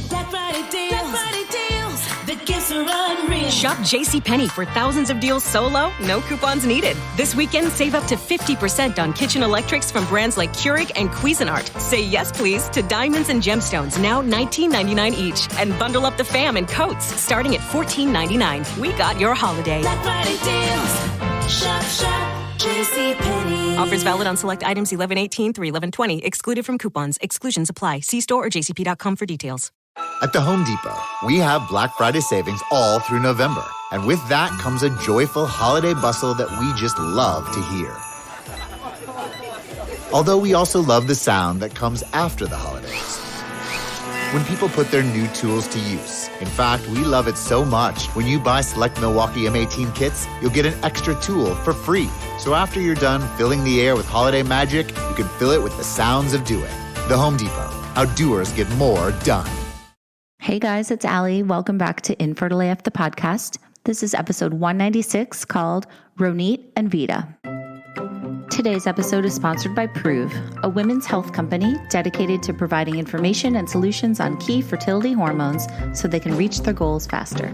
Black Friday deals. The gifts are unreal. Shop JCPenney for thousands of deals so low, no coupons needed. This weekend, save up to 50% on kitchen electrics from brands like Keurig and Cuisinart. Say yes, please, to diamonds and gemstones, now $19.99 each. And bundle up the fam and coats, starting at $14.99. We got your holiday. Black Friday deals. Shop, JCPenney. Offers valid on select items 11/18 through 11/20. Excluded from coupons. Exclusions apply. See store or jcp.com for details. At the Home Depot, we have Black Friday savings all through November. And with that comes a joyful holiday bustle that we just love to hear. Although we also love the sound that comes after the holidays, when people put their new tools to use. In fact, we love it so much. When you buy select Milwaukee M18 kits, you'll get an extra tool for free. So after you're done filling the air with holiday magic, you can fill it with the sounds of doing. The Home Depot. How doers get more done. Hey guys, it's Allie. Welcome back to Infertile AF, the podcast. This is episode 196 called Ronit and Vida. Today's episode is sponsored by PROOV, a women's health company dedicated to providing information and solutions on key fertility hormones so they can reach their goals faster.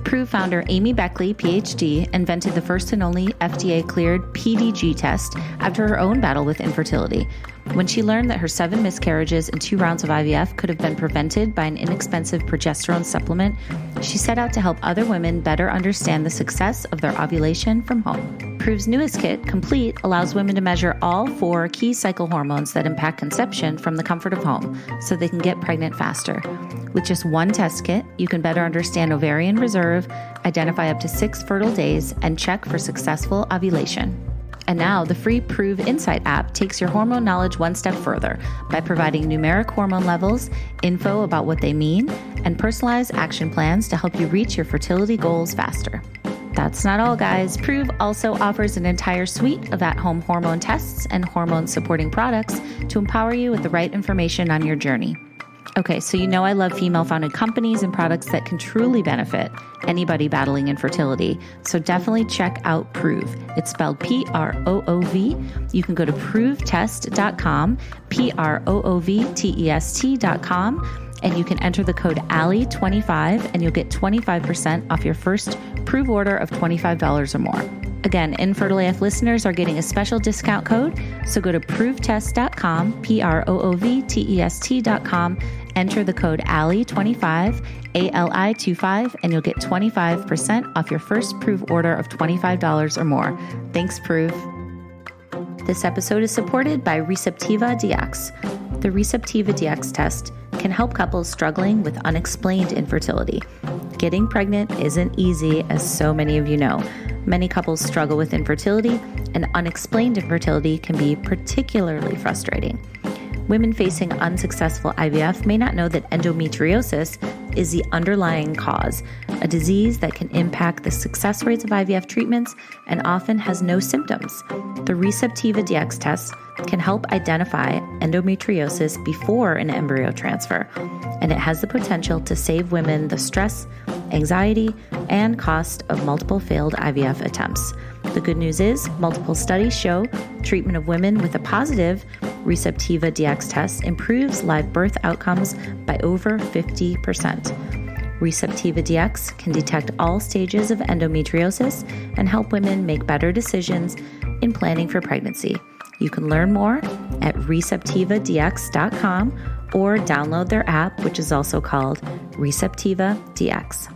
PROOV founder Amy Beckley, PhD, invented the first and only FDA-cleared PDG test after her own battle with infertility. When she learned that her 7 miscarriages and 2 rounds of IVF could have been prevented by an inexpensive progesterone supplement, she set out to help other women better understand the success of their ovulation from home. PROOV's newest kit, Complete, allows women to measure all 4 key cycle hormones that impact conception from the comfort of home so they can get pregnant faster. With just one test kit, you can better understand ovarian reserve, identify up to 6 fertile days, and check for successful ovulation. And now the free PROOV Insight app takes your hormone knowledge one step further by providing numeric hormone levels, info about what they mean, and personalized action plans to help you reach your fertility goals faster. That's not all, guys. PROOV also offers an entire suite of at-home hormone tests and hormone-supporting products to empower you with the right information on your journey. Okay, so you know I love female-founded companies and products that can truly benefit anybody battling infertility. So definitely check out PROOV. It's spelled PROOV. You can go to PROOVtest.com, PROOVtest.com, and you can enter the code ALLIE25 and you'll get 25% off your first PROOV order of $25 or more. Again, Infertile AF listeners are getting a special discount code, so go to PROOVtest.com, PROOVtest.com, enter the code ALLIE25, ALI25, and you'll get 25% off your first PROOV order of $25 or more. Thanks, PROOV. This episode is supported by RECEPTIVA DX. The RECEPTIVA DX test can help couples struggling with unexplained infertility. Getting pregnant isn't easy, as so many of you know. Many couples struggle with infertility, and unexplained infertility can be particularly frustrating. Women facing unsuccessful IVF may not know that endometriosis is the underlying cause, a disease that can impact the success rates of IVF treatments and often has no symptoms. The RECEPTIVA DX test can help identify endometriosis before an embryo transfer, and it has the potential to save women the stress, anxiety, and cost of multiple failed IVF attempts. The good news is, multiple studies show treatment of women with a positive RECEPTIVA DX test improves live birth outcomes by over 50%. RECEPTIVA DX can detect all stages of endometriosis and help women make better decisions in planning for pregnancy. You can learn more at receptivadx.com or download their app, which is also called RECEPTIVA DX.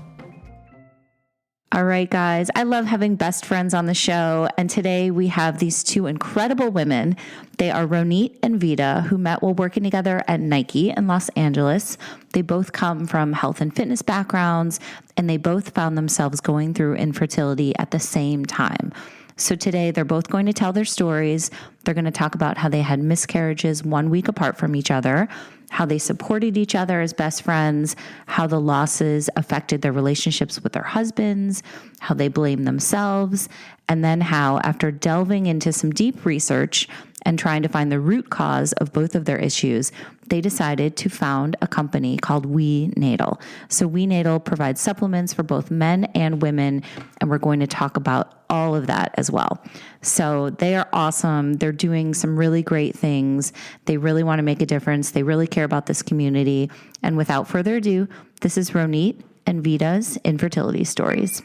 All right, guys, I love having best friends on the show, and today we have these 2 incredible women. They are Ronit and Vida, who met while working together at Nike in Los Angeles. They both come from health and fitness backgrounds, and they both found themselves going through infertility at the same time. So today they're both going to tell their stories. They're going to talk about how they had miscarriages 1 week apart from each other, how they supported each other as best friends, how the losses affected their relationships with their husbands, how they blamed themselves, and then how, after delving into some deep research, and trying to find the root cause of both of their issues, they decided to found a company called WeNatal. So WeNatal provides supplements for both men and women, and we're going to talk about all of that as well. So they are awesome. They're doing some really great things. They really want to make a difference. They really care about this community. And without further ado, this is Ronit and Vida's Infertility Stories.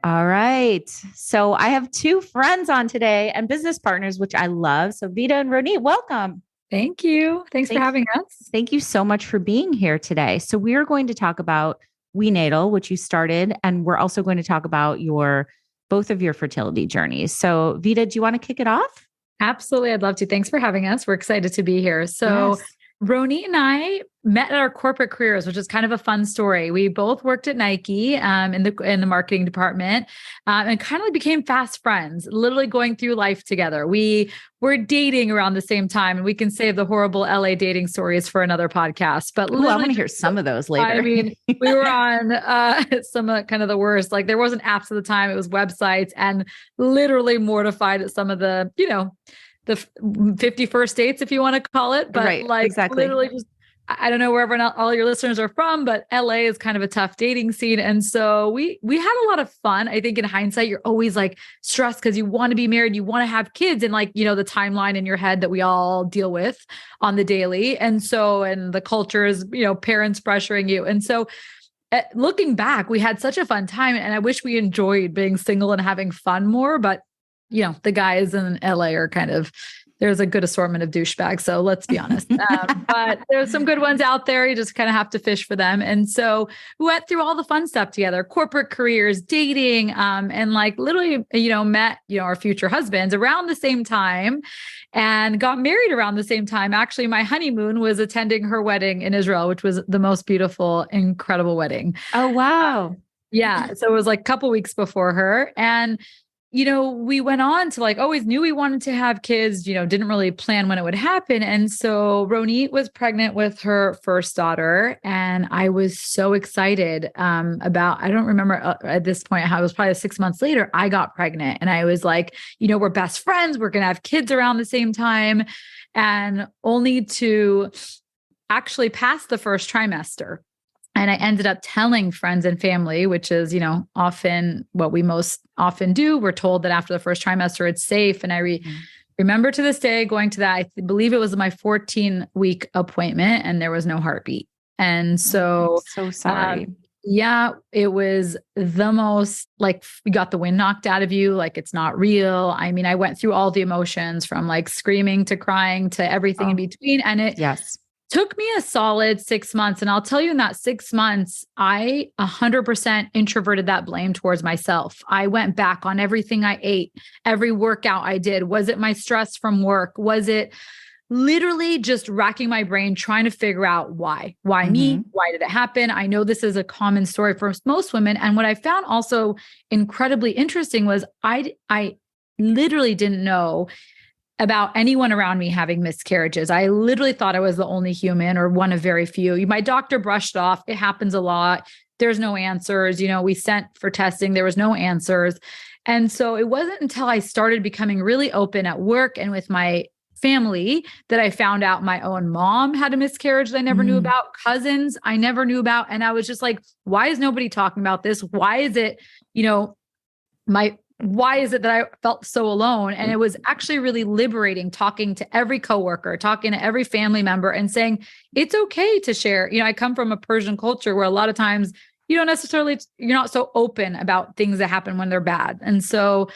All right. So I have two friends on today and business partners, which I love. So Vida and Ronit, welcome. Thank you. Thanks for having us. Thank you so much for being here today. So we are going to talk about WeNatal, which you started, and we're also going to talk about both of your fertility journeys. So Vida, do you want to kick it off? Absolutely. I'd love to. Thanks for having us. We're excited to be here. So Yes. Ronit and I met at our corporate careers, which is kind of a fun story. We both worked at Nike in the marketing department and kind of became fast friends, literally going through life together. We were dating around the same time, and we can save the horrible LA dating stories for another podcast. But Ooh, I want to hear some of those later. I mean, we were on some kind of the worst. Like there wasn't apps at the time; it was websites, and literally mortified at some of the, the 51st dates, if you want to call it, but Right, like exactly. literally just, I don't know wherever all your listeners are from, but LA is kind of a tough dating scene. And so we had a lot of fun. I think in hindsight, you're always like stressed because you want to be married, you want to have kids, and like, the timeline in your head that we all deal with on the daily. And the culture is, parents pressuring you. And so looking back, we had such a fun time, and I wish we enjoyed being single and having fun more, but the guys in LA are there's a good assortment of douchebags. So let's be honest. But there's some good ones out there. You just kind of have to fish for them. And so we went through all the fun stuff together, corporate careers, dating, and like literally, met, our future husbands around the same time and got married around the same time. Actually, my honeymoon was attending her wedding in Israel, which was the most beautiful, incredible wedding. Oh, wow. Yeah. So it was like a couple weeks before her. And we went on to always knew we wanted to have kids, didn't really plan when it would happen. And so Ronit was pregnant with her first daughter. And I was so excited I don't remember at this point how it was probably 6 months later, I got pregnant. And I was like, we're best friends. We're going to have kids around the same time. And only to actually pass the first trimester. And I ended up telling friends and family, which is, often what we most often do. We're told that after the first trimester, it's safe. And I remember to this day going to that, I believe it was my 14-week appointment, and there was no heartbeat. And so, I'm so sorry. It was the most you got the wind knocked out of you. Like it's not real. I mean, I went through all the emotions from screaming to crying to everything in between. And it took me a solid 6 months. And I'll tell you, in that 6 months, I 100% introverted that blame towards myself. I went back on everything I ate, every workout I did. Was it my stress from work? Was it literally just racking my brain, trying to figure out why me? Why did it happen? I know this is a common story for most women. And what I found also incredibly interesting was I literally didn't know about anyone around me having miscarriages. I literally thought I was the only human or one of very few. My doctor brushed off. It happens a lot. There's no answers. We sent for testing. There was no answers. And so it wasn't until I started becoming really open at work and with my family that I found out my own mom had a miscarriage that I never knew about, cousins I never knew about. And I was just like, why is nobody talking about this? Why is it, why is it that I felt so alone? And it was actually really liberating talking to every coworker, talking to every family member and saying, it's okay to share. I come from a Persian culture where a lot of times you're not so open about things that happen when they're bad. And so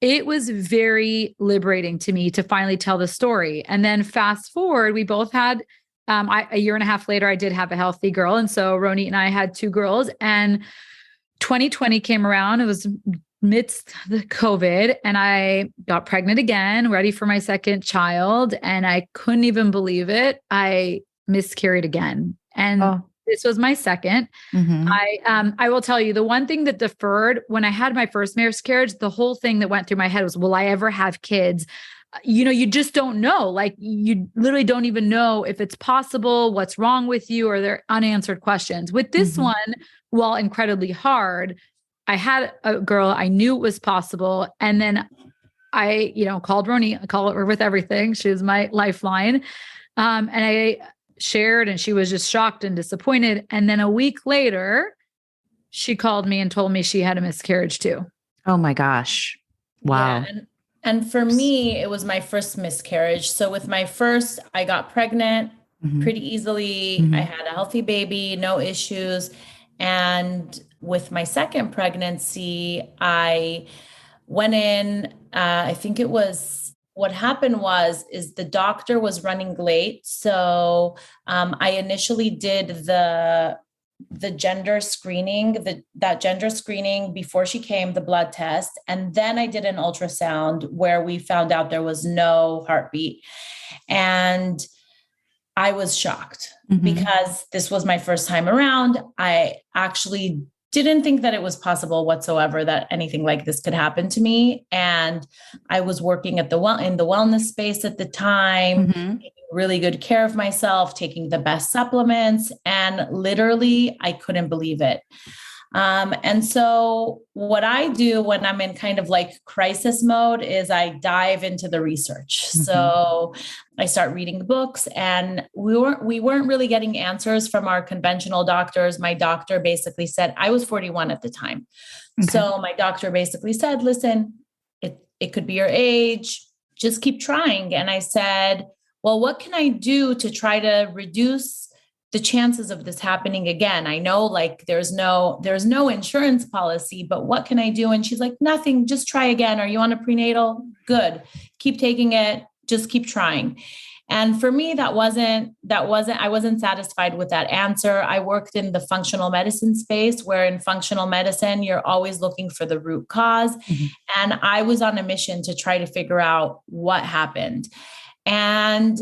it was very liberating to me to finally tell the story. And then fast forward, we both had, a year and a half later, I did have a healthy girl. And so Ronit and I had two girls, and 2020 came around. It was amidst the COVID, and I got pregnant again, ready for my second child. And I couldn't even believe it. I miscarried again. And This was my second. I will tell you the one thing that deferred when I had my first miscarriage, the whole thing that went through my head was, will I ever have kids? You just don't know. Like you literally don't even know if it's possible, what's wrong with you, or they're unanswered questions. With this one, while incredibly hard, I had a girl, I knew it was possible. And then I, called Ronit, I call her with everything. She was my lifeline. And I shared, and she was just shocked and disappointed. And then a week later, she called me and told me she had a miscarriage too. Oh my gosh. Wow. Yeah, and for me, it was my first miscarriage. So with my first, I got pregnant pretty easily. I had a healthy baby, no issues. And with my second pregnancy, I went in, I think it was, what happened is the doctor was running late. So I initially did the gender screening, that gender screening before she came, the blood test. And then I did an ultrasound where we found out there was no heartbeat. And I was shocked because this was my first time around. I actually didn't think that it was possible whatsoever that anything like this could happen to me. And I was working in the wellness space at the time, taking really good care of myself, taking the best supplements, and literally I couldn't believe it. And so what I do when I'm in kind of like crisis mode is I dive into the research. So I start reading books, and we weren't really getting answers from our conventional doctors. My doctor basically said, I was 41 at the time. So my doctor basically said, listen, it could be your age, just keep trying. And I said, well, what can I do to try to reduce the chances of this happening again? I know like there's no insurance policy, but what can I do? And she's like, nothing, just try again. Are you on a prenatal? Good. Keep taking it. Just keep trying. And for me, I wasn't satisfied with that answer. I worked in the functional medicine space, where in functional medicine, you're always looking for the root cause. And I was on a mission to try to figure out what happened. And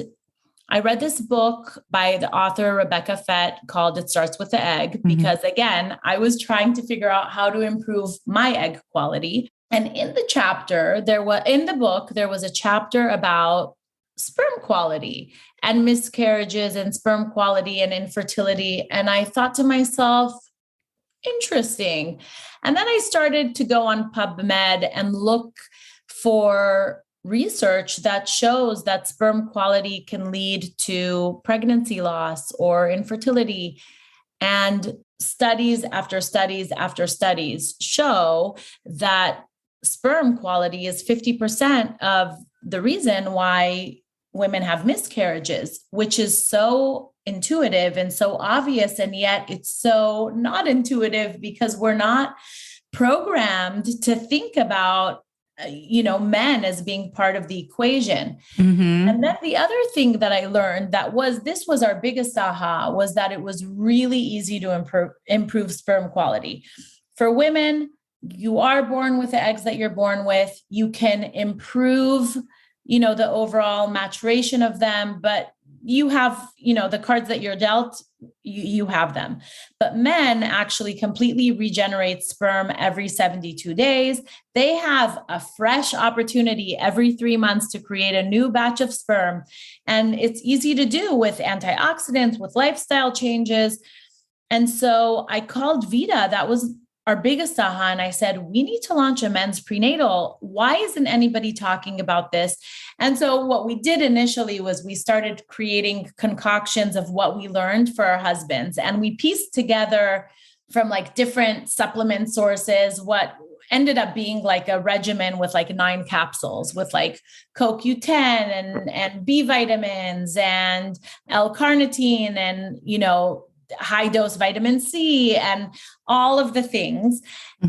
I read this book by the author, Rebecca Fett, called It Starts with the Egg, because again, I was trying to figure out how to improve my egg quality. And in the book, there was a chapter about sperm quality and miscarriages and sperm quality and infertility. And I thought to myself, interesting. And then I started to go on PubMed and look for research that shows that sperm quality can lead to pregnancy loss or infertility. And studies after studies after studies show that sperm quality is 50% of the reason why women have miscarriages, which is so intuitive and so obvious. And yet it's so not intuitive because we're not programmed to think about men as being part of the equation. And then the other thing that I learned this was our biggest aha, was that it was really easy to improve sperm quality. For women, you are born with the eggs that you're born with. You can improve, the overall maturation of them, but you have, the cards that you're dealt, you have them. But men actually completely regenerate sperm every 72 days. They have a fresh opportunity every 3 months to create a new batch of sperm. And it's easy to do with antioxidants, with lifestyle changes. And so I called Vida. That was our biggest aha. And I said, we need to launch a men's prenatal. Why isn't anybody talking about this? And so what we did initially was we started creating concoctions of what we learned for our husbands. And we pieced together from like different supplement sources, what ended up being like a regimen with like 9 capsules with like CoQ10 and B vitamins and L-carnitine and, high dose vitamin C and all of the things.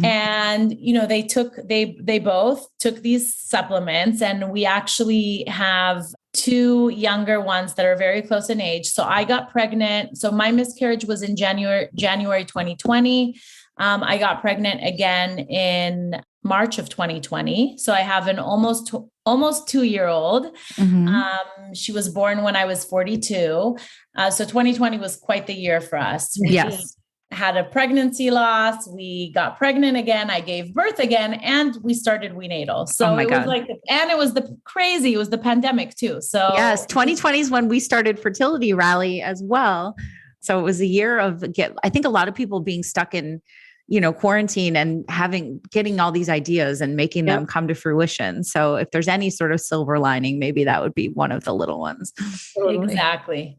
And, they both took these supplements, and we actually have 2 younger ones that are very close in age. So I got pregnant. So my miscarriage was in January 2020. I got pregnant again in March of 2020. So I have an almost 2-year-old. She was born when I was 42. So 2020 was quite the year for us. We had a pregnancy loss. We got pregnant again. I gave birth again, and we started WeNatal. So was like, and it was it was the pandemic too. So yes, 2020 is when we started Fertility Rally as well. So it was a year of I think a lot of people being stuck in, quarantine and getting all these ideas and making them come to fruition. So if there's any sort of silver lining, maybe that would be one of the little ones. Exactly.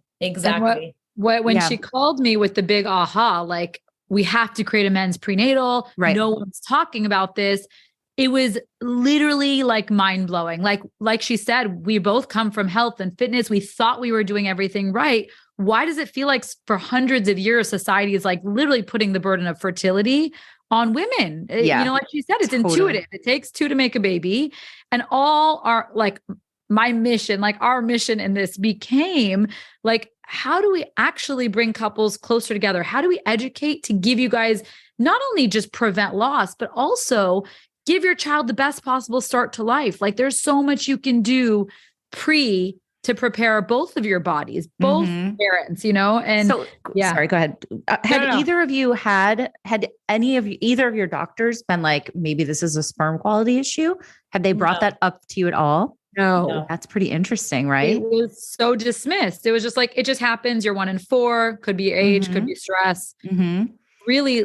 When she called me with the big aha, like, we have to create a men's prenatal. Right. No one's talking about this. It was literally like mind blowing. Like she said, we both come from health and fitness. We thought we were doing everything right. Why does it feel like for hundreds of years, society is like literally putting the burden of fertility on women? Like she said, it's intuitive. It takes 2 to make a baby. And all our, like, my mission, like our mission in this became like, how do we actually bring couples closer together? How do we educate to give you guys not only just prevent loss, but also give your child the best possible start to life? Like, there's so much you can do to prepare both of your bodies, both parents, and so, sorry, go ahead. Either of you had either of your doctors been like, maybe this is a sperm quality issue? Had they brought that up to you at all? No. That's pretty interesting, right? It was so dismissed. It was just like, it just happens. You're 1 in 4, could be age, could be stress. Really,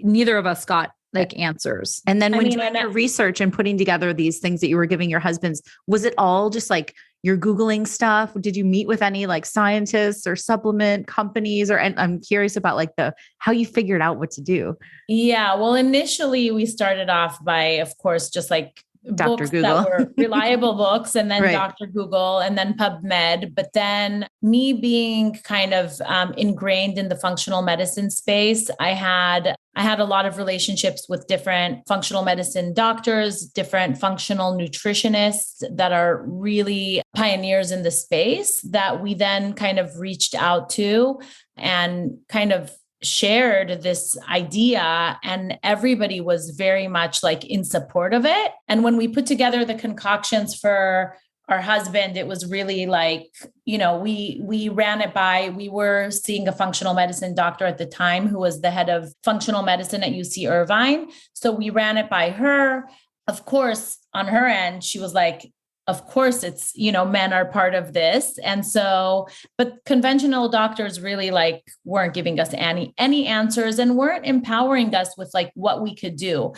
neither of us got like answers. And then when doing your research and putting together these things that you were giving your husbands, was it all just like you're Googling stuff? Did you meet with any like scientists or supplement companies? And I'm curious about like how you figured out what to do. Yeah. Well, initially we started off by, of course, just like Dr. books Google. that were reliable books, and then Dr. Google, and then PubMed. But then me being kind of ingrained in the functional medicine space, I had a lot of relationships with different functional medicine doctors, different functional nutritionists that are really pioneers in the space that we then kind of reached out to and kind of shared this idea, and everybody was very much like in support of it. And when we put together the concoctions for our husband, it was really like, we ran it by, we were seeing a functional medicine doctor at the time who was the head of functional medicine at UC Irvine. So we ran it by her. Of course, on her end, she was like, of course it's, men are part of this. And so, but conventional doctors really like weren't giving us any answers and weren't empowering us with like what we could do.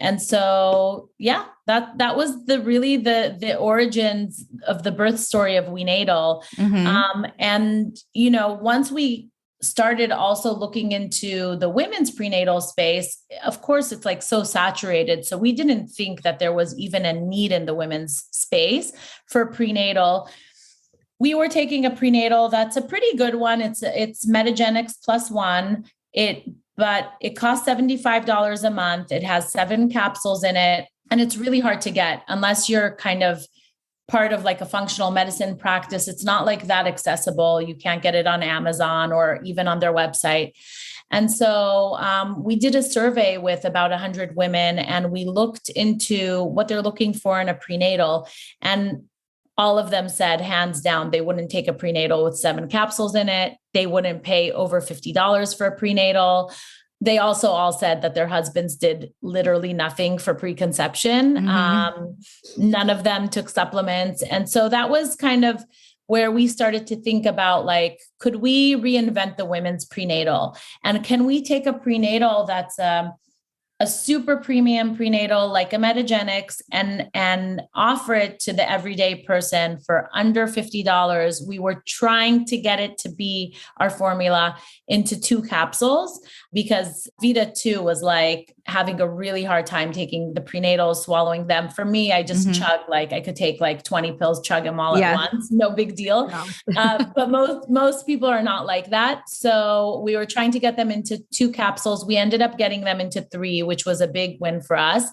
And so, that was the origins of the birth story of WeNatal. And, once we started also looking into the women's prenatal space, of course, it's like so saturated. So we didn't think that there was even a need in the women's space for prenatal. We were taking a prenatal. That's a pretty good one. It's Metagenics +1. But it costs $75 a month. It has 7 capsules in it. And it's really hard to get unless you're kind of part of like a functional medicine practice. It's not like that accessible. You can't get it on Amazon or even on their website. And so we did a survey with about 100 women, and we looked into what they're looking for in a prenatal. And all of them said, hands down, they wouldn't take a prenatal with 7 capsules in it. They wouldn't pay over $50 for a prenatal. They also all said that their husbands did literally nothing for preconception. None of them took supplements. And so that was kind of where we started to think about, like, could we reinvent the women's prenatal? And can we take a prenatal that's a super premium prenatal like a Metagenics and offer it to the everyday person for under $50. We were trying to get it to be our formula into 2 capsules because Vida too was like having a really hard time taking the prenatals, swallowing them. For me, I just chug, like I could take like 20 pills, chug them all at once. No big deal. No. But most people are not like that. So we were trying to get them into 2 capsules. We ended up getting them into 3, which was a big win for us.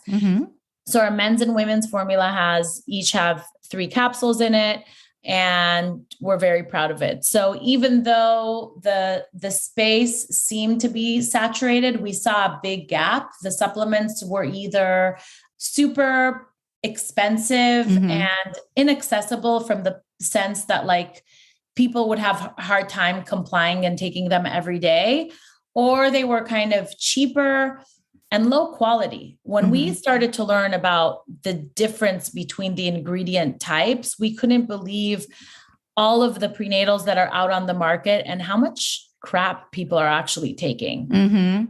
So our men's and women's formula each have 3 capsules in it. and we're very proud of it. So even though the space seemed to be saturated, we saw a big gap. The supplements were either super expensive and inaccessible from the sense that like people would have a hard time complying and taking them every day, or they were kind of cheaper and low quality. When we started to learn about the difference between the ingredient types, we couldn't believe all of the prenatals that are out on the market and how much crap people are actually taking.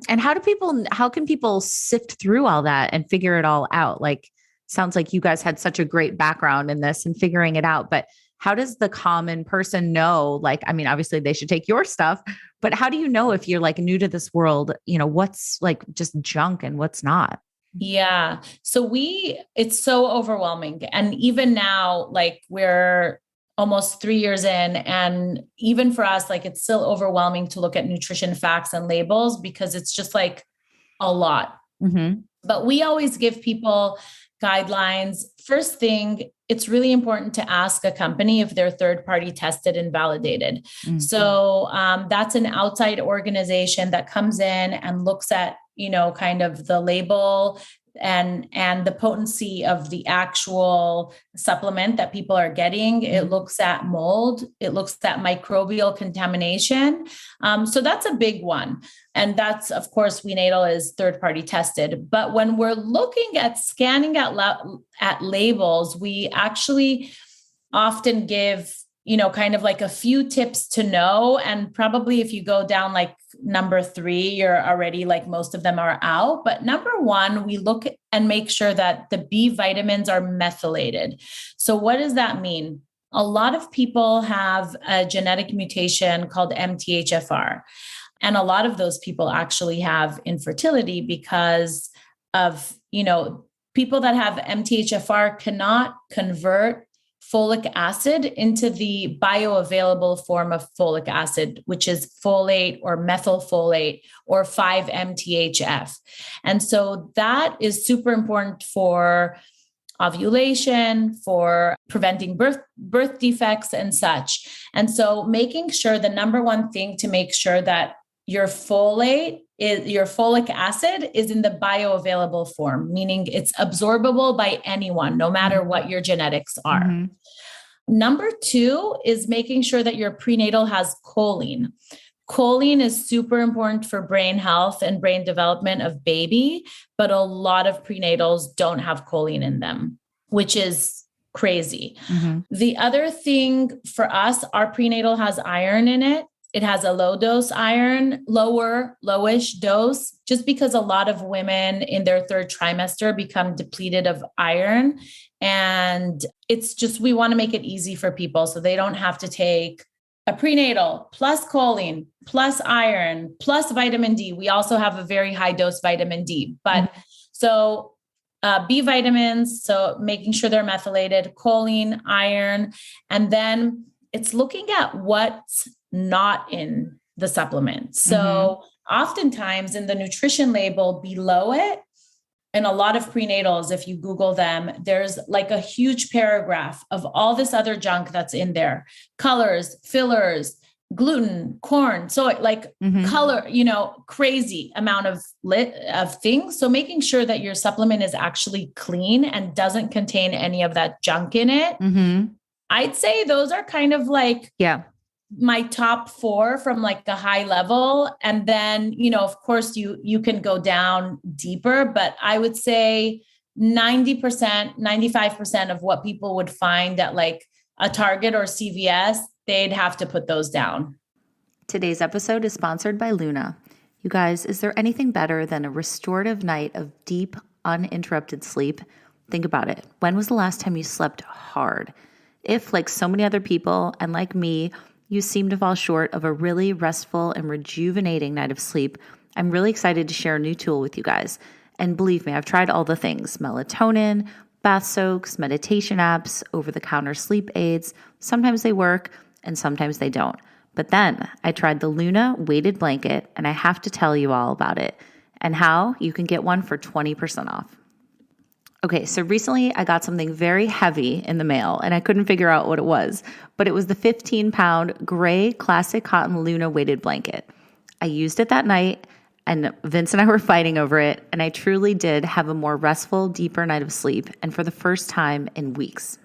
And how can people sift through all that and figure it all out? Like, sounds like you guys had such a great background in this and figuring it out, but how does the common person know? Like, I mean, obviously they should take your stuff, but how do you know if you're like new to this world, you know, what's like just junk and what's not? Yeah. So it's so overwhelming. And even now, like we're almost 3 years in, and even for us, like it's still overwhelming to look at nutrition facts and labels because it's just like a lot. But we always give people guidelines. First thing, it's really important to ask a company if they're third-party tested and validated. So that's an outside organization that comes in and looks at, you know, kind of the label and the potency of the actual supplement that people are getting. It looks at mold. It looks at microbial contamination. So that's a big one. And that's, of course, WeNatal is third-party tested. But when we're looking at scanning at labels, we actually often give, you know, kind of like a few tips to know. And probably if you go down like number 3, you're already like most of them are out. But number 1, we look and make sure that the B vitamins are methylated. So what does that mean? A lot of people have a genetic mutation called MTHFR. And a lot of those people actually have infertility because of, you know, people that have MTHFR cannot convert folic acid into the bioavailable form of folic acid, which is folate or methylfolate or 5-MTHF. And so that is super important for ovulation, for preventing birth defects and such. And so making sure the number one thing to make sure that your folic acid is in the bioavailable form, meaning it's absorbable by anyone, no matter what your genetics are. Number 2 is making sure that your prenatal has choline. Choline is super important for brain health and brain development of baby, but a lot of prenatals don't have choline in them, which is crazy. The other thing for us, our prenatal has iron in it. It has a low dose iron, lowish dose, just because a lot of women in their 3rd trimester become depleted of iron. And it's just, we want to make it easy for people so they don't have to take a prenatal plus choline, plus iron, plus vitamin D. We also have a very high dose vitamin D, but so B vitamins, so making sure they're methylated, choline, iron, and then it's looking at what's not in the supplement. So oftentimes in the nutrition label below it, and a lot of prenatals, if you Google them, there's like a huge paragraph of all this other junk that's in there: colors, fillers, gluten, corn. So like color, you know, crazy amount of things. So making sure that your supplement is actually clean and doesn't contain any of that junk in it. I'd say those are kind of like, my top 4 from like a high level. And then, you know, of course you can go down deeper, but I would say 90%, 95% of what people would find at like a Target or CVS, they'd have to put those down. Today's episode is sponsored by Luna. You guys, is there anything better than a restorative night of deep, uninterrupted sleep? Think about it. When was the last time you slept hard? If, like so many other people, and like me, you seem to fall short of a really restful and rejuvenating night of sleep, I'm really excited to share a new tool with you guys. And believe me, I've tried all the things: melatonin, bath soaks, meditation apps, over-the-counter sleep aids. Sometimes they work and sometimes they don't. But then I tried the Luna weighted blanket, and I have to tell you all about it and how you can get one for 20% off. Okay, so recently I got something very heavy in the mail and I couldn't figure out what it was, but it was the 15-pound gray classic cotton Luna weighted blanket. I used it that night and Vince and I were fighting over it, and I truly did have a more restful, deeper night of sleep, and for the first time in weeks.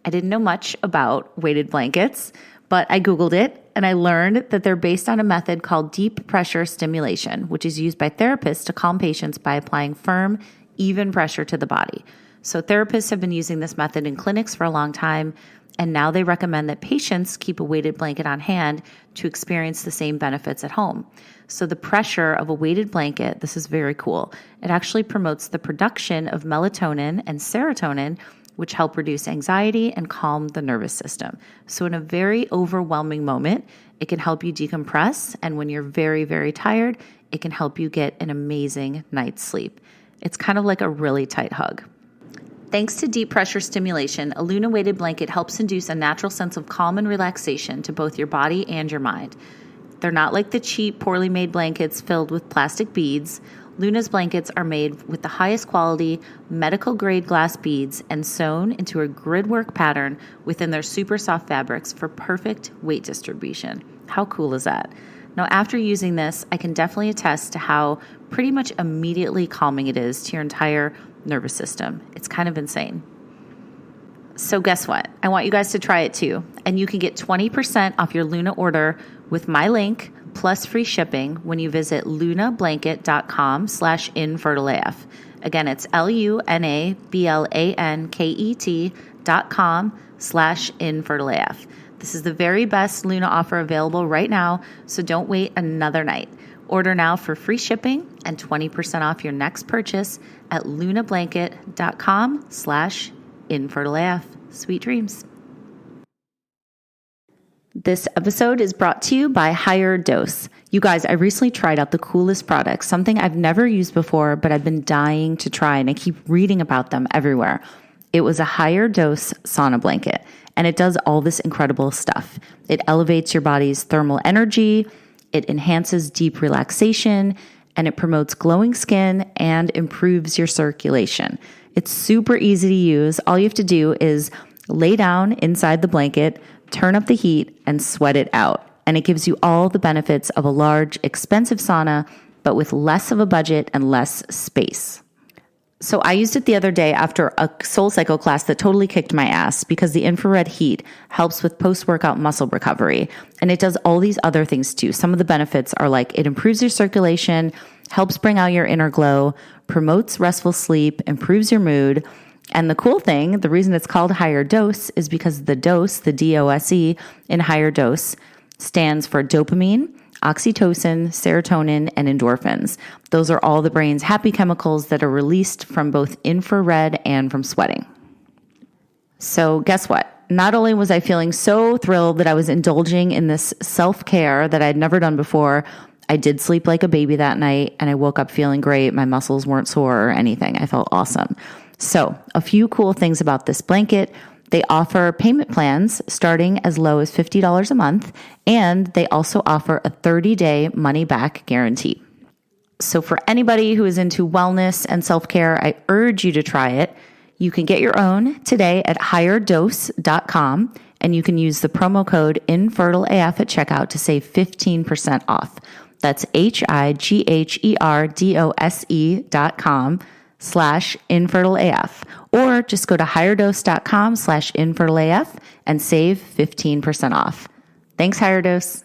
I didn't know much about weighted blankets, but I Googled it and I learned that they're based on a method called deep pressure stimulation, which is used by therapists to calm patients by applying firm, even pressure to the body. So therapists have been using this method in clinics for a long time, and now they recommend that patients keep a weighted blanket on hand to experience the same benefits at home. So the pressure of a weighted blanket, this is very cool. It actually promotes the production of melatonin and serotonin, which help reduce anxiety and calm the nervous system. So in a very overwhelming moment, it can help you decompress. And when you're very, very tired, it can help you get an amazing night's sleep. It's kind of like a really tight hug. Thanks to deep pressure stimulation, a Luna weighted blanket helps induce a natural sense of calm and relaxation to both your body and your mind. They're not like the cheap, poorly made blankets filled with plastic beads. Luna's blankets are made with the highest quality medical grade glass beads and sewn into a gridwork pattern within their super soft fabrics for perfect weight distribution. How cool is that? Now, after using this, I can definitely attest to how pretty much immediately calming it is to your entire nervous system. It's kind of insane. So guess what? I want you guys to try it too. And you can get 20% off your Luna order with my link plus free shipping when you visit lunablanket.com/infertileaf. Again, it's LUNABLANKET.com/infertileaf. This is the very best Luna offer available right now, so don't wait another night. Order now for free shipping and 20% off your next purchase at lunablanket.com/infertileaf. Sweet dreams. This episode is brought to you by Higher Dose. You guys, I recently tried out the coolest products, something I've never used before, but I've been dying to try, and I keep reading about them everywhere. It was a Higher Dose sauna blanket, and it does all this incredible stuff. It elevates your body's thermal energy, it enhances deep relaxation, and it promotes glowing skin and improves your circulation. It's super easy to use. All you have to do is lay down inside the blanket, turn up the heat, and sweat it out. And it gives you all the benefits of a large, expensive sauna, but with less of a budget and less space. So I used it the other day after a SoulCycle class that totally kicked my ass because the infrared heat helps with post-workout muscle recovery. And it does all these other things too. Some of the benefits are like it improves your circulation, helps bring out your inner glow, promotes restful sleep, improves your mood. And the cool thing, the reason it's called Higher Dose is because the dose, the DOSE in Higher Dose, stands for dopamine, oxytocin, serotonin, and endorphins. Those are all the brain's happy chemicals that are released from both infrared and from sweating. So guess what? Not only was I feeling so thrilled that I was indulging in this self-care that I'd never done before, I did sleep like a baby that night and I woke up feeling great. My muscles weren't sore or anything. I felt awesome. So a few cool things about this blanket. They offer payment plans starting as low as $50 a month, and they also offer a 30-day money-back guarantee. So for anybody who is into wellness and self-care, I urge you to try it. You can get your own today at higherdose.com, and you can use the promo code INFERTILEAF at checkout to save 15% off. That's HIGHERDOSE.com/infertileaf, or just go to higherdose.com/infertileaf and save 15% off. Thanks, Higher Dose.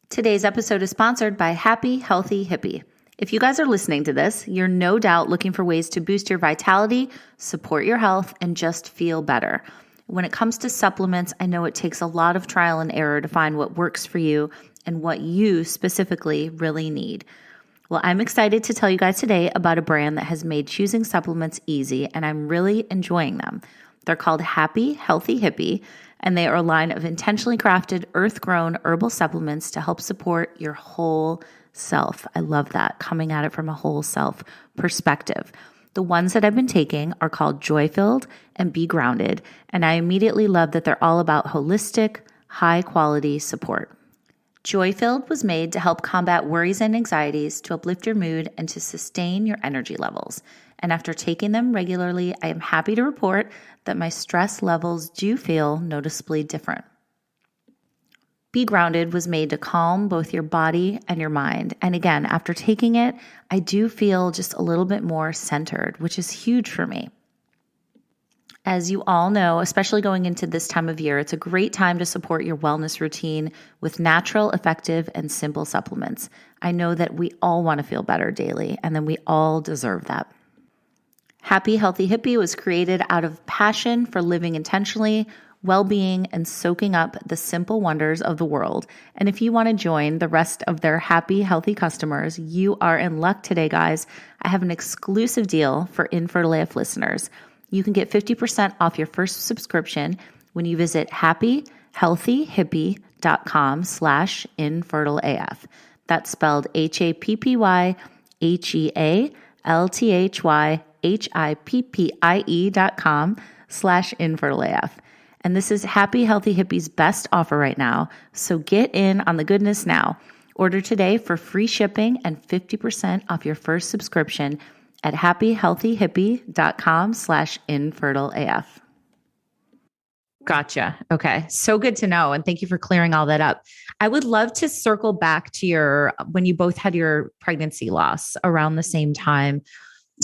Today's episode is sponsored by Happy Healthy Hippie. If you guys are listening to this, you're no doubt looking for ways to boost your vitality, support your health, and just feel better. When it comes to supplements, I know it takes a lot of trial and error to find what works for you and what you specifically really need. Well, I'm excited to tell you guys today about a brand that has made choosing supplements easy, and I'm really enjoying them. They're called Happy Healthy Hippie, and they are a line of intentionally crafted, earth-grown herbal supplements to help support your whole self. I love that, coming at it from a whole self perspective. The ones that I've been taking are called Joy Filled and Be Grounded, and I immediately love that they're all about holistic, high-quality support. Joy Filled was made to help combat worries and anxieties, to uplift your mood, and to sustain your energy levels. And after taking them regularly, I am happy to report that my stress levels do feel noticeably different. Be Grounded was made to calm both your body and your mind. And again, after taking it, I do feel just a little bit more centered, which is huge for me. As you all know, especially going into this time of year, it's a great time to support your wellness routine with natural, effective, and simple supplements. I know that we all want to feel better daily, and then we all deserve that. Happy Healthy Hippie was created out of passion for living intentionally, well-being, and soaking up the simple wonders of the world. And if you want to join the rest of their happy, healthy customers, you are in luck today, guys. I have an exclusive deal for Infertile AF listeners. You can get 50% off your first subscription when you visit happyhealthyhippie.com/infertileaf. That's spelled happyhealthyhippie.com/infertileaf. And this is Happy Healthy Hippie's best offer right now. So get in on the goodness now. Order today for free shipping and 50% off your first subscription at happyhealthyhippie.com/infertileaf. Gotcha. Okay. So good to know. And thank you for clearing all that up. I would love to circle back to when you both had your pregnancy loss around the same time.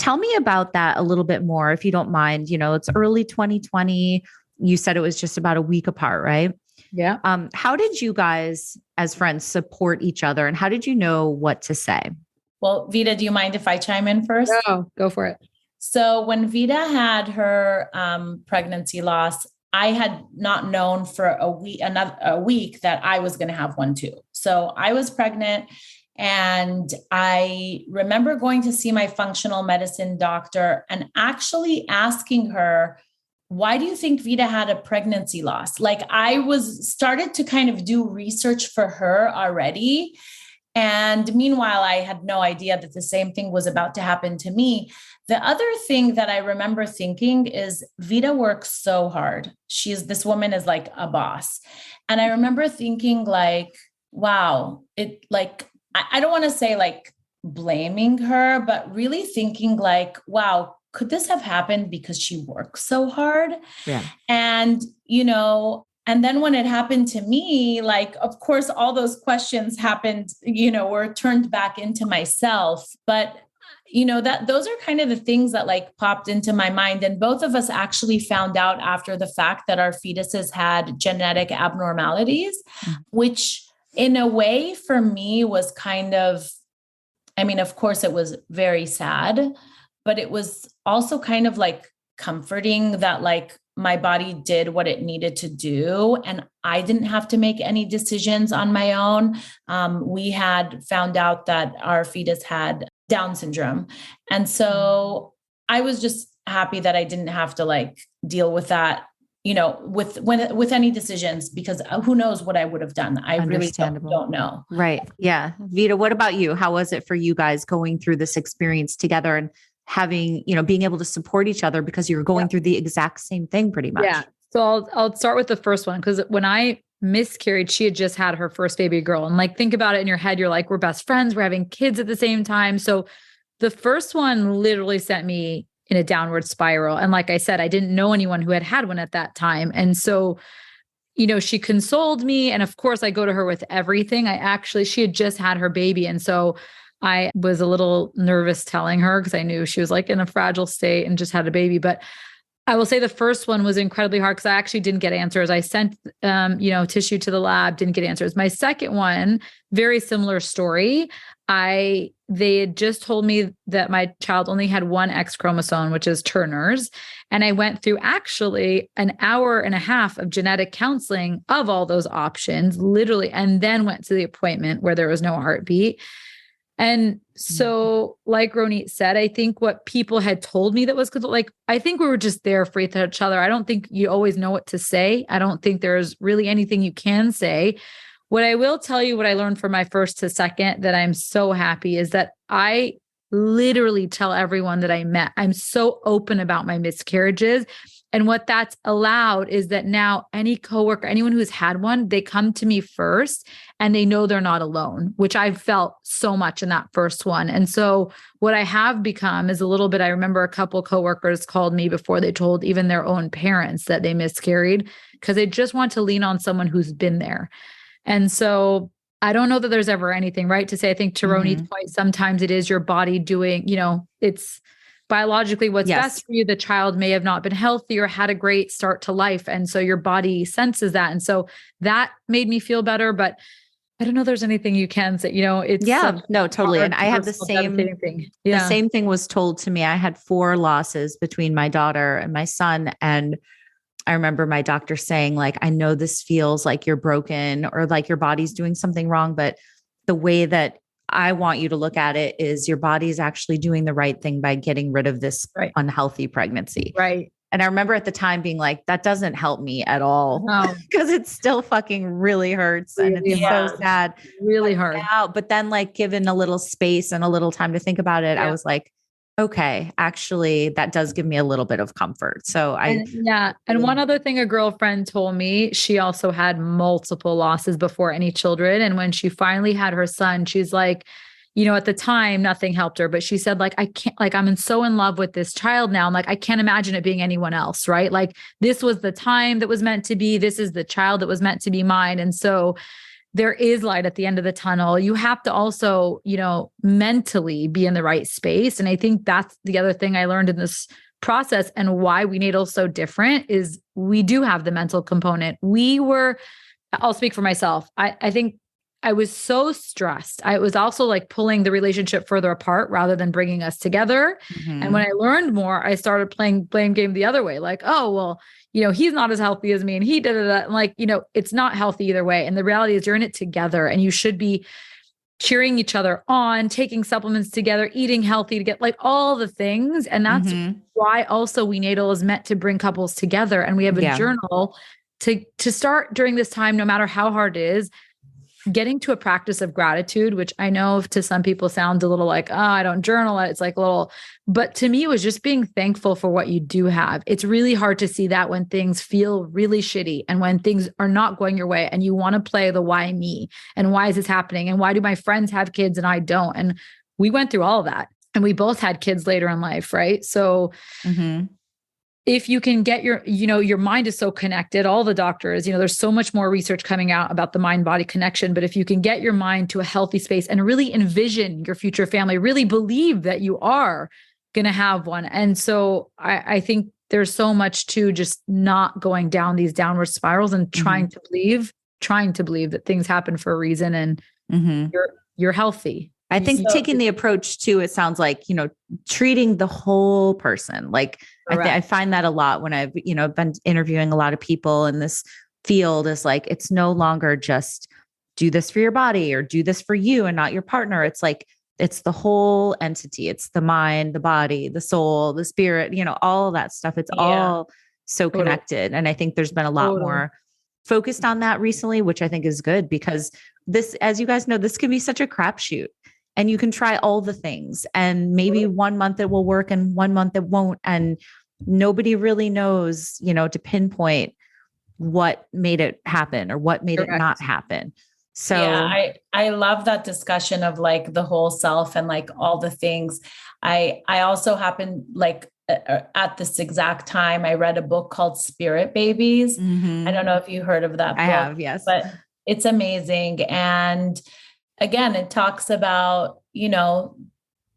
Tell me about that a little bit more, if you don't mind. It's early 2020. You said it was just about a week apart, right? Yeah. How did you guys as friends support each other, and how did you know what to say? Well, Vida, do you mind if I chime in first? No, go for it. So when Vida had her pregnancy loss, I had not known for a week that I was going to have one too. So I was pregnant, and I remember going to see my functional medicine doctor and actually asking her, why do you think Vida had a pregnancy loss? Like, I was started to kind of do research for her already. And meanwhile, I had no idea that the same thing was about to happen to me. The other thing that I remember thinking is Vida works so hard. This woman is like a boss. And I remember thinking like, wow, I don't want to say like blaming her, but really thinking like, wow, could this have happened because she works so hard? Yeah. And, and then when it happened to me, like, of course, all those questions happened, were turned back into myself. But, those are kind of the things that like popped into my mind. And both of us actually found out after the fact that our fetuses had genetic abnormalities, which in a way for me was kind of, of course it was very sad, but it was also kind of like comforting that like my body did what it needed to do. And I didn't have to make any decisions on my own. We had found out that our fetus had Down syndrome. And so I was just happy that I didn't have to like deal with that, with any decisions, because who knows what I would have done. I really don't know. Right. Yeah. Vida, what about you? How was it for you guys going through this experience together and having, being able to support each other because you're going through the exact same thing pretty much? Yeah. So I'll start with the first one. Cause when I miscarried, she had just had her first baby girl, and like, think about it in your head. You're like, we're best friends. We're having kids at the same time. So the first one literally sent me in a downward spiral. And like I said, I didn't know anyone who had one at that time. And so, she consoled me. And of course I go to her with everything. She had just had her baby. And so I was a little nervous telling her because I knew she was like in a fragile state and just had a baby. But I will say the first one was incredibly hard because I actually didn't get answers. I sent, tissue to the lab, didn't get answers. My second one, very similar story. They had just told me that my child only had one X chromosome, which is Turner's. And I went through actually an hour and a half of genetic counseling of all those options, literally, and then went to the appointment where there was no heartbeat. And so, like Ronit said, I think what people had told me that was good, like, I think we were just there for each other. I don't think you always know what to say. I don't think there's really anything you can say. What I will tell you, what I learned from my first to second that I'm so happy is that I literally tell everyone that I met. I'm so open about my miscarriages. And what that's allowed is that now any coworker, anyone who's had one, they come to me first and they know they're not alone, which I've felt so much in that first one. And so what I have become is a little bit, I remember a couple coworkers called me before they told even their own parents that they miscarried because they just want to lean on someone who's been there. And so I don't know that there's ever anything right to say. I think to Ronit's point, sometimes it is your body doing, it's biologically what's best for you. The child may have not been healthy or had a great start to life. And so your body senses that. And so that made me feel better, but I don't know if there's anything you can say, it's no, totally. And I had the same thing. The same thing was told to me. I had 4 losses between my daughter and my son. And I remember my doctor saying, like, I know this feels like you're broken or like your body's doing something wrong, but the way that I want you to look at it is your body's actually doing the right thing by getting rid of this unhealthy pregnancy. Right. And I remember at the time being like, that doesn't help me at all because it still fucking really hurts. And it's so sad. Really hard. But then like given a little space and a little time to think about it, I was like, okay, actually that does give me a little bit of comfort. So And one other thing a girlfriend told me, she also had multiple losses before any children. And when she finally had her son, she's like, at the time, nothing helped her, but she said, like, I can't, like, I'm so in love with this child now. I'm like, I can't imagine it being anyone else. Right. Like this was the time that was meant to be, this is the child that was meant to be mine. And so there is light at the end of the tunnel. You have to also, mentally be in the right space. And I think that's the other thing I learned in this process and why WeNatal is so different is we do have the mental component. I'll speak for myself. I think I was so stressed. I was also like pulling the relationship further apart rather than bringing us together. And when I learned more, I started playing blame game the other way. Like, oh, well, he's not as healthy as me and he did that. And like, it's not healthy either way. And the reality is you're in it together and you should be cheering each other on, taking supplements together, eating healthy to get like all the things. And that's why also WeNatal is meant to bring couples together. And we have a journal to start during this time, no matter how hard it is, getting to a practice of gratitude, which I know to some people sounds a little like, oh, I don't journal it. It's like a little, but to me, it was just being thankful for what you do have. It's really hard to see that when things feel really shitty and when things are not going your way and you want to play the why me and why is this happening? And why do my friends have kids and I don't? And we went through all of that and we both had kids later in life. Right. So if you can get your mind is so connected, all the doctors, there's so much more research coming out about the mind-body connection. But if you can get your mind to a healthy space and really envision your future family, really believe that you are going to have one. And so I think there's so much to just not going down these downward spirals and trying to believe that things happen for a reason and you're healthy. I think taking the approach too, it sounds like, treating the whole person. Like I find that a lot when I've, been interviewing a lot of people in this field is like, it's no longer just do this for your body or do this for you and not your partner. It's like, it's the whole entity. It's the mind, the body, the soul, the spirit, all of that stuff. It's all so connected. And I think there's been a lot more focused on that recently, which I think is good because this, as you guys know, this can be such a crapshoot. And you can try all the things and maybe 1 month it will work and 1 month it won't. And nobody really knows, to pinpoint what made it happen or what made it not happen. So I love that discussion of like the whole self and like all the things. I also happened like at this exact time, I read a book called Spirit Babies. I don't know if you heard of that book. I have, yes. But it's amazing. And again, it talks about,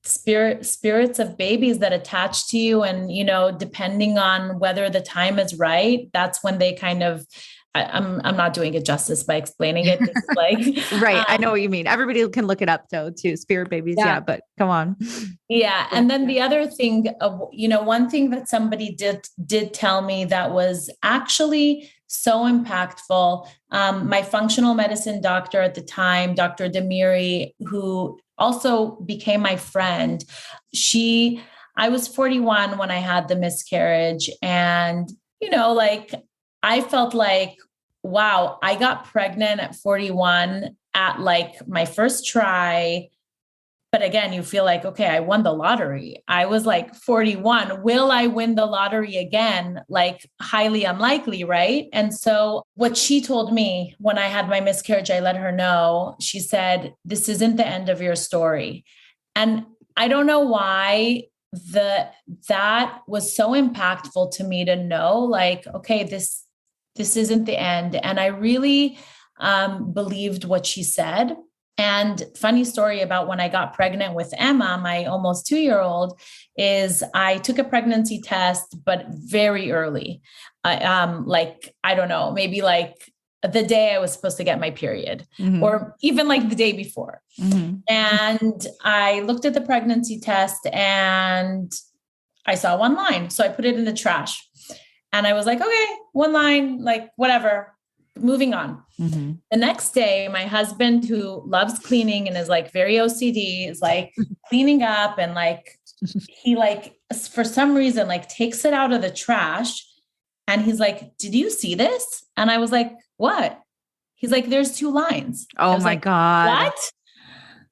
spirits of babies that attach to you. And, depending on whether the time is right, that's when they kind of, I'm not doing it justice by explaining it. It's like, right. I know what you mean. Everybody can look it up though, too. Spirit babies. Yeah. But come on. Yeah. And then the other thing, one thing that somebody did tell me that was actually so impactful. My functional medicine doctor at the time, Dr. Demiri, who also became my friend, I was 41 when I had the miscarriage. And, I felt like, wow, I got pregnant at 41 at like my first try. But again, you feel like, okay, I won the lottery. I was like 41. Will I win the lottery again? Like highly unlikely, right? And so what she told me when I had my miscarriage, I let her know, she said, this isn't the end of your story. And I don't know why that was so impactful to me to know, like, okay, this isn't the end. And I really believed what she said. And funny story about when I got pregnant with Emma, my almost 2-year-old, is I took a pregnancy test, but very early. I don't know, maybe like the day I was supposed to get my period, or even like the day before. And I looked at the pregnancy test and I saw one line. So I put it in the trash and I was like, okay, one line, like whatever. Moving on. The next day, my husband, who loves cleaning and is like very OCD, is like cleaning up, and like, he like, for some reason, like takes it out of the trash. And he's like, did you see this? And I was like, what? He's like, there's 2 lines. Oh my God. What?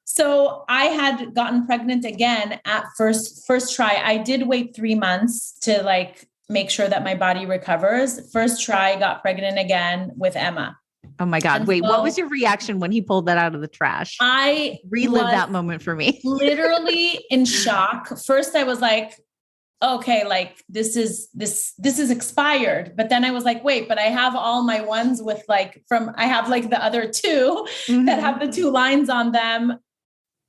So I had gotten pregnant again at first try. I did wait 3 months to like make sure that my body recovers. First try, got pregnant again with Emma. Oh my God. Wait, what was your reaction when he pulled that out of the trash? I relive that moment for me. Literally in shock. First I was like, okay, like this is expired. But then I was like, wait, but I have all my ones with like, I have like the other 2 that have the 2 lines on them.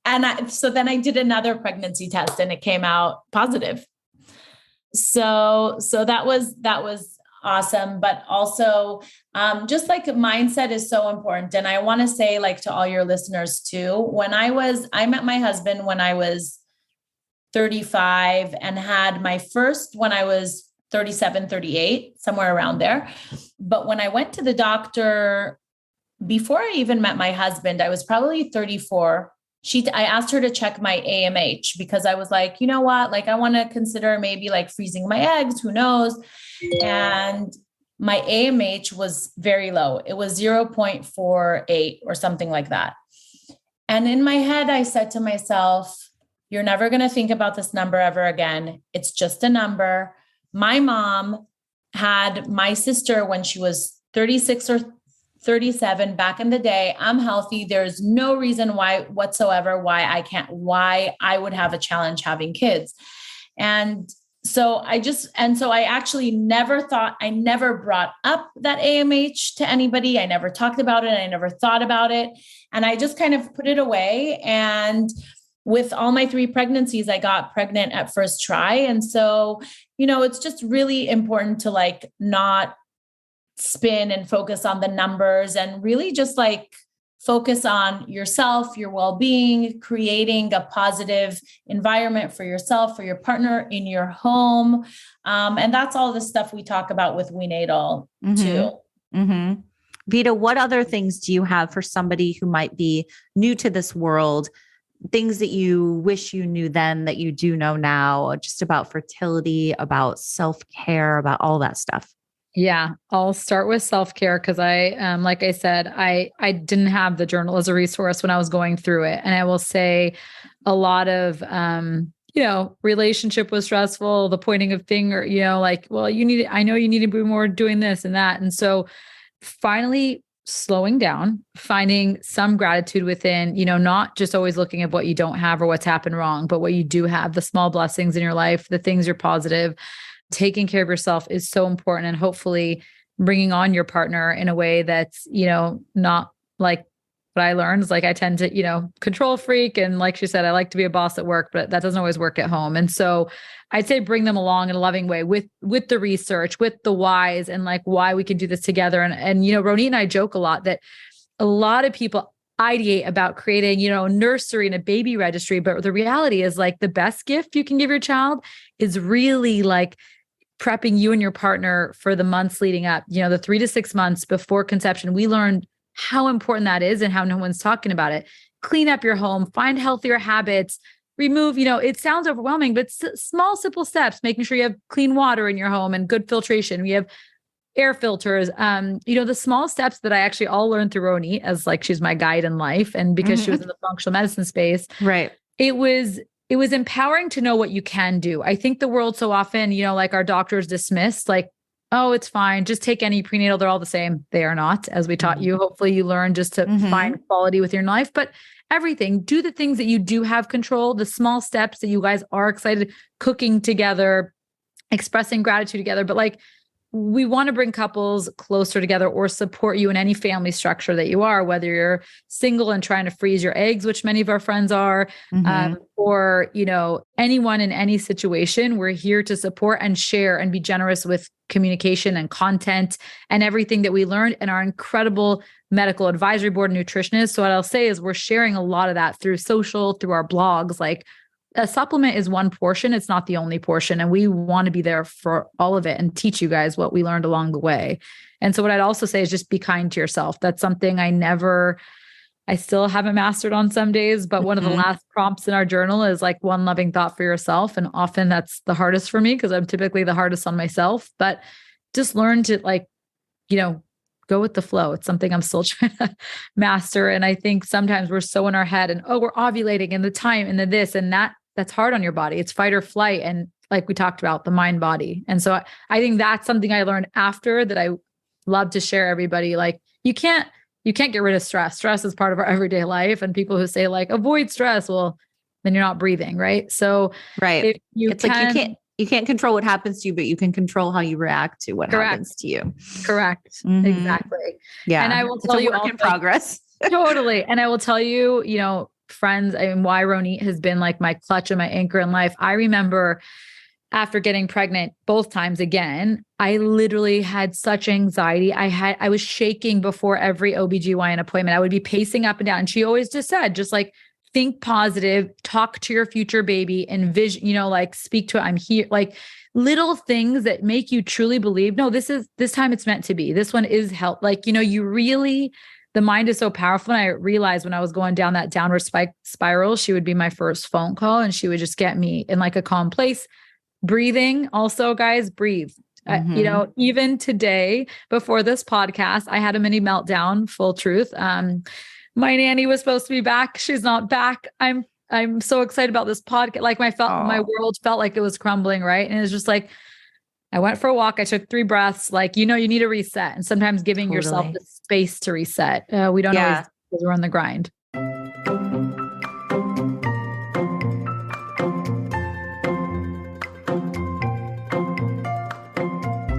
And so then I did another pregnancy test and it came out positive. So that was awesome. But also, just like mindset is so important. And I want to say, like, to all your listeners too, I met my husband when I was 35 and had my first when I was 37, 38, somewhere around there. But when I went to the doctor, before I even met my husband, I was probably 34. I asked her to check my AMH because I was like, you know what? Like, I want to consider maybe like freezing my eggs, who knows? And my AMH was very low. It was 0.48 or something like that. And in my head, I said to myself, you're never going to think about this number ever again. It's just a number. My mom had my sister when she was 36 or 37 back in the day. I'm healthy. There's no reason why I would have a challenge having kids. And so I actually never brought up that AMH to anybody. I never talked about it. I never thought about it. And I just kind of put it away. And with all my 3 pregnancies, I got pregnant at first try. And so, it's just really important to like not spin and focus on the numbers and really just like focus on yourself, your well-being, creating a positive environment for yourself, for your partner, in your home. And that's all the stuff we talk about with WeNatal too. Vida, what other things do you have for somebody who might be new to this world? Things that you wish you knew then that you do know now, just about fertility, about self-care, about all that stuff? Yeah, I'll start with self-care because like I said, I didn't have the journal as a resource when I was going through it. And I will say a lot of, relationship was stressful, the pointing of finger, like, well, I know you need to be more doing this and that. And so finally slowing down, finding some gratitude within, not just always looking at what you don't have or what's happened wrong, but what you do have, the small blessings in your life, the things you're positive. Taking care of yourself is so important, and hopefully bringing on your partner in a way that's, not like what I learned is like, I tend to, control freak. And like she said, I like to be a boss at work, but that doesn't always work at home. And so I'd say bring them along in a loving way with the research, with the whys and like why we can do this together. And, Ronit and I joke a lot that a lot of people ideate about creating, a nursery and a baby registry. But the reality is like the best gift you can give your child is really like prepping you and your partner for the months leading up, the 3 to 6 months before conception. We learned how important that is and how no one's talking about it. Clean up your home, find healthier habits, remove, it sounds overwhelming, but small, simple steps, making sure you have clean water in your home and good filtration. We have air filters, the small steps that I actually all learned through Ronit as like, she's my guide in life. And because she was in the functional medicine space. Right. it was empowering to know what you can do. I think the world so often, like our doctors dismiss, like, oh, it's fine. Just take any prenatal. They're all the same. They are not, as we taught you. Hopefully you learn just to find quality within your life, but everything, do the things that you do have control, the small steps that you guys are excited, cooking together, expressing gratitude together. But like, we want to bring couples closer together or support you in any family structure that you are, whether you're single and trying to freeze your eggs, which many of our friends are, or, anyone in any situation. We're here to support and share and be generous with communication and content and everything that we learned in our incredible medical advisory board nutritionists. So what I'll say is we're sharing a lot of that through social, through our blogs. Like, a supplement is one portion. It's not the only portion. And we want to be there for all of it and teach you guys what we learned along the way. And so what I'd also say is just be kind to yourself. That's something I still haven't mastered on some days, but one of the last prompts in our journal is like one loving thought for yourself. And often that's the hardest for me because I'm typically the hardest on myself, but just learn to go with the flow. It's something I'm still trying to master. And I think sometimes we're so in our head and, we're ovulating and the time and the this and that. That's hard on your body. It's fight or flight. And like we talked about, the mind body. And so I think that's something I learned after that I love to share everybody. Like you can't get rid of stress. Stress is part of our everyday life. And people who say like, avoid stress, well, then you're not breathing. Right. So like you can't control what happens to you, but you can control how you react to what happens to you. Correct. Exactly. Yeah. And I will tell you, work in progress. Totally. And I will tell you, friends, why Ronit has been like my clutch and my anchor in life. I remember after getting pregnant both times again, I literally had such anxiety. I was shaking before every OBGYN appointment. I would be pacing up and down. And she always just said, just like, think positive, talk to your future baby, envision, like speak to it. I'm here. Like little things that make you truly believe, no, this time it's meant to be. This one is help. Like, the mind is so powerful. And I realized when I was going down that downward spiral, she would be my first phone call and she would just get me in like a calm place. Breathing also, guys, breathe. Even today before this podcast, I had a mini meltdown, full truth. My nanny was supposed to be back. She's not back. I'm so excited about this podcast. Like my world felt like it was crumbling. Right. And it's just like, I went for a walk. I took 3 breaths. Like, you need a reset and sometimes giving yourself the space to reset. We don't always, because we're on the grind.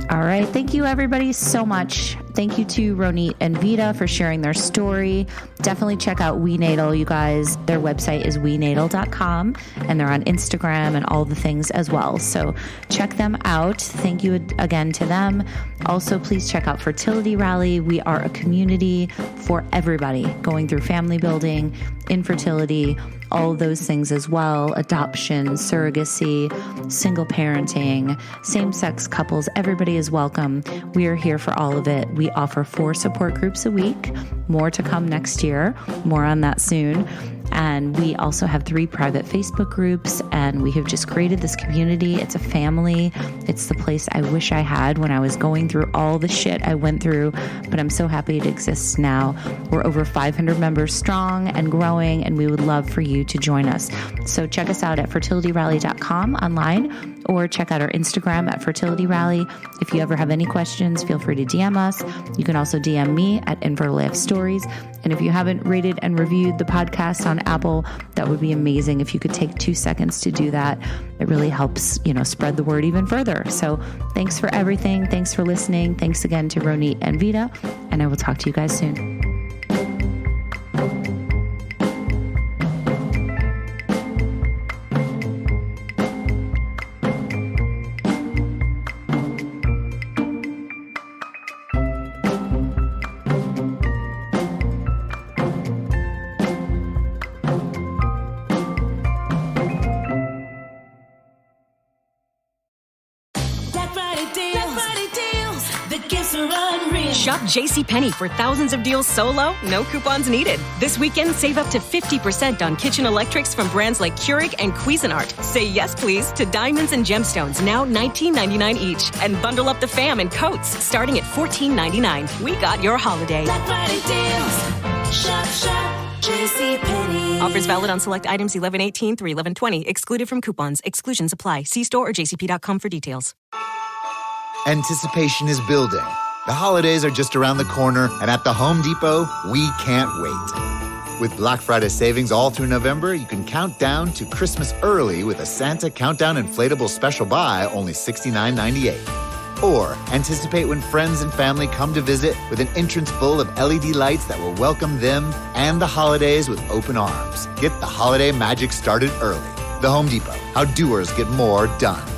All right. Thank you, everybody, so much. Thank you to Ronit and Vida for sharing their story. Definitely check out WeNatal, you guys. Their website is wenatal.com, and they're on Instagram and all the things as well. So check them out. Thank you again to them. Also, please check out Fertility Rally. We are a community for everybody going through family building, infertility, all of those things as well, adoption, surrogacy, single parenting, same-sex couples, everybody is welcome. We are here for all of it. We offer 4 support groups a week, more to come next year, more on that soon. And we also have 3 private Facebook groups, and we have just created this community. It's a family. It's the place I wish I had when I was going through all the shit I went through, but I'm so happy it exists now. We're over 500 members strong and growing, and we would love for you to join us. So check us out at fertilityrally.com online, or check out our Instagram at Fertility Rally. If you ever have any questions, feel free to DM us. You can also DM me at Infertile Stories. And if you haven't rated and reviewed the podcast on Apple, that would be amazing if you could take 2 seconds to do that. It really helps, spread the word even further. So thanks for everything. Thanks for listening. Thanks again to Ronit and Vida, and I will talk to you guys soon. Shop JCPenney for thousands of deals so low, no coupons needed. This weekend, save up to 50% on kitchen electrics from brands like Keurig and Cuisinart. Say yes, please, to diamonds and gemstones, now $19.99 each. And bundle up the fam in coats, starting at $14.99. We got your holiday. Black Friday deals. Shop, JCPenney. Offers valid on select items 11/18 through 11/20. Excluded from coupons. Exclusions apply. See store or jcp.com for details. Anticipation is building. The holidays are just around the corner, and at the Home Depot, we can't wait. With Black Friday savings all through November, you can count down to Christmas early with a Santa Countdown Inflatable Special Buy, only $69.98. Or anticipate when friends and family come to visit with an entrance full of LED lights that will welcome them and the holidays with open arms. Get the holiday magic started early. The Home Depot, how doers get more done.